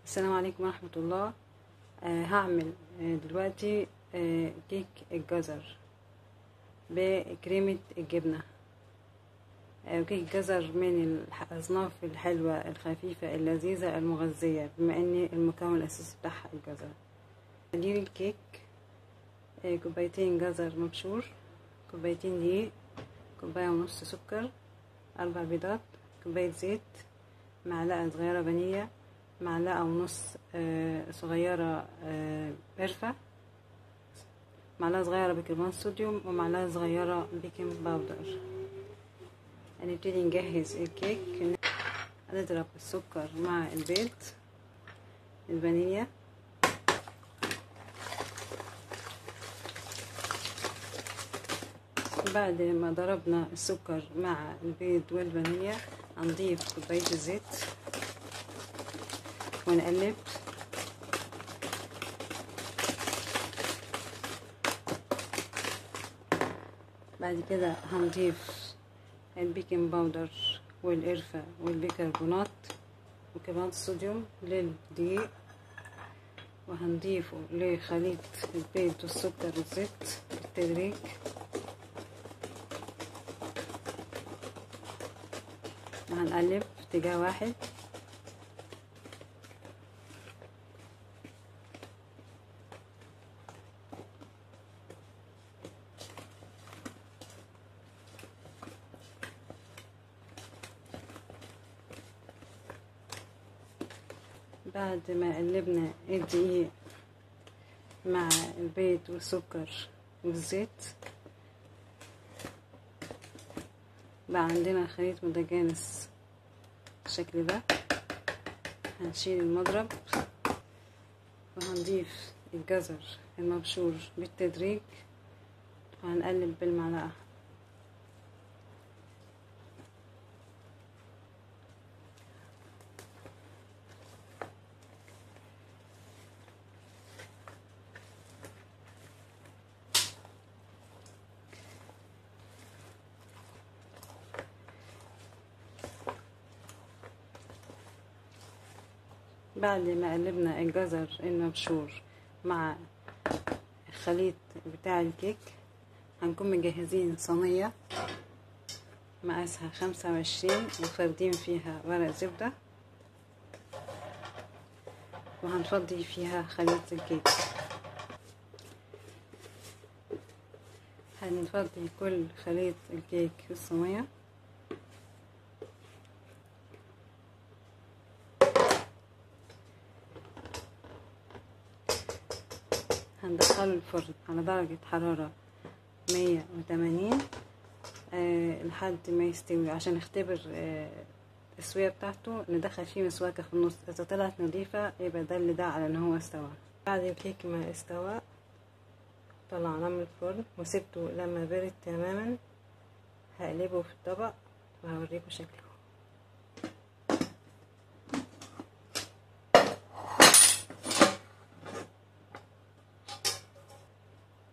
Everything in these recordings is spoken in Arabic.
السلام عليكم ورحمة الله. هعمل دلوقتي كيك الجزر بكريمة الجبنة. كيك الجزر من الأصناف الحلوة الخفيفة اللذيذة المغذية، بما ان المكون الأساسي بتاعها الجزر. مقادير الكيك: كوبايتين جزر مبشور، كوبايتين دقيق، كوباية ونص سكر، 4 بيضات، كوباية زيت، معلقة صغيرة فانيليا، معلقة ونص صغيرة قرفة، معلقة صغيرة بيكربونات صوديوم، ومعلقة صغيرة بيكنج باودر. هنبتدي نجهز الكيك. هنضرب السكر مع البيض، الفانيليا، بعد ما ضربنا السكر مع البيض والفانيليا هنضيف كوباية الزيت ونقلب. بعد كده هنضيف البيكنج باودر والقرفة والبيكربونات وكربونات الصوديوم للدقيق، وهنضيفه لخليط البيض والسكر والزيت بالتدريج. وهنقلب في اتجاه واحد. بعد ما قلبنا الدقيق مع البيض والسكر والزيت بقى عندنا خليط متجانس بالشكل ده. هنشيل المضرب وهنضيف الجزر المبشور بالتدريج وهنقلب بالمعلقة. بعد ما قلبنا الجزر المبشور مع الخليط بتاع الكيك هنكون مجهزين صينية مقاسها 25 وفردين فيها ورق زبدة، وهنفضي فيها خليط الكيك. هنفضي كل خليط الكيك في الصينية. هندخله الفرن على درجة حرارة 180 لحد ما يستوي. عشان نختبر التسوية بتاعته ندخل فيه مسواكة في النص، اذا طلعت نظيفة يبقى ده على ان هو استوى. بعد الكيك ما استوى طلعناه من الفرن وسبته لما برد تماما. هقلبه في الطبق وهوريكم شكله.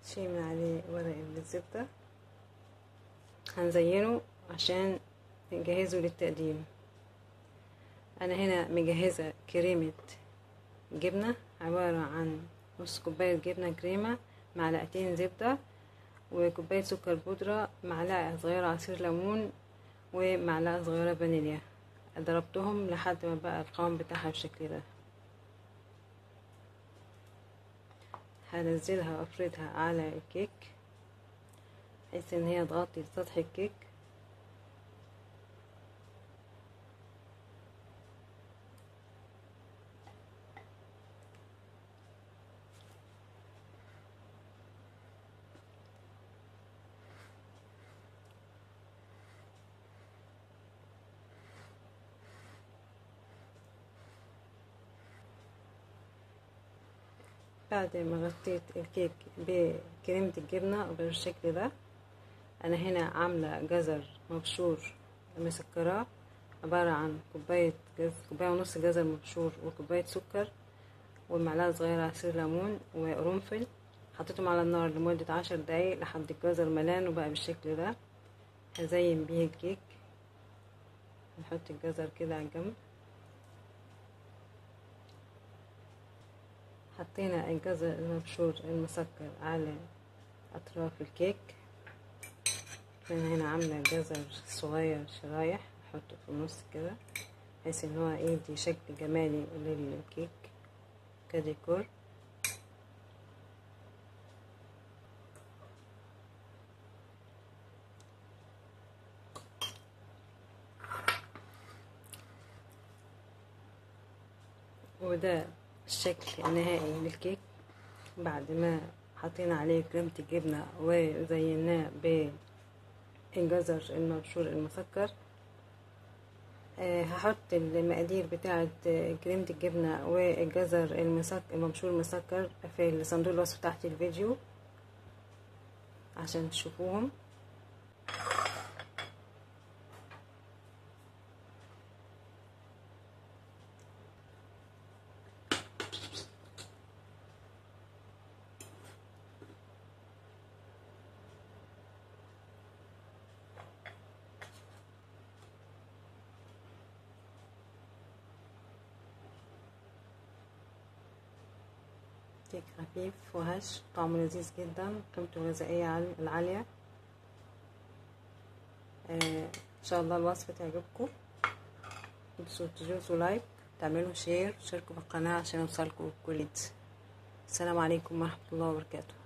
شيل عليه ورق الزبدة. هنزينه عشان نجهزه للتقديم. انا هنا مجهزة كريمة جبنة عبارة عن نص كوباية جبنة كريمة، معلقتين زبدة، وكوباية سكر بودرة، معلقة صغيرة عصير ليمون، ومعلقة صغيرة فانيليا. ضربتهم لحد ما بقى القوام بتاعها بالشكل ده. هنزلها وافردها على الكيك بحيث ان هي تغطي سطح الكيك. بعد ما غطيت الكيك بكريمة الجبنة بالشكل ده، انا هنا عاملة جزر مبشور مسكراه عبارة عن كوباية ونص جزر مبشور وكوباية سكر ومعلقة صغيرة عصير ليمون وقرنفل. حطيتهم على النار لمدة 10 دقايق لحد الجزر ملان وبقى بالشكل ده. هزين بيه الكيك. نحط الجزر كده على الجنب. حطينا الجزر المبشور المسكر على اطراف الكيك. انا هنا عامله جزر صغير شرايح احطه في النص كده بحيث ان هو يدي شكل جمالي للكيك كديكور. وده الشكل النهائي للكيك بعد ما حطينا عليه كريمة الجبنة وزيناه بالجزر المبشور المسكر. هحط المقادير بتاعة كريمة الجبنة والجزر المبشور المسكر في صندوق الوصف تحت الفيديو عشان تشوفوهم. كيك خفيف وهش، طعمه لذيذ جدا، قيمته الغذائية العالية. ان شاء الله الوصفة تعجبكم، تدوسوا لايك، تعملوا شير، تشاركوا في القناة عشان يوصلكم كل جديد. السلام عليكم ورحمة الله وبركاته.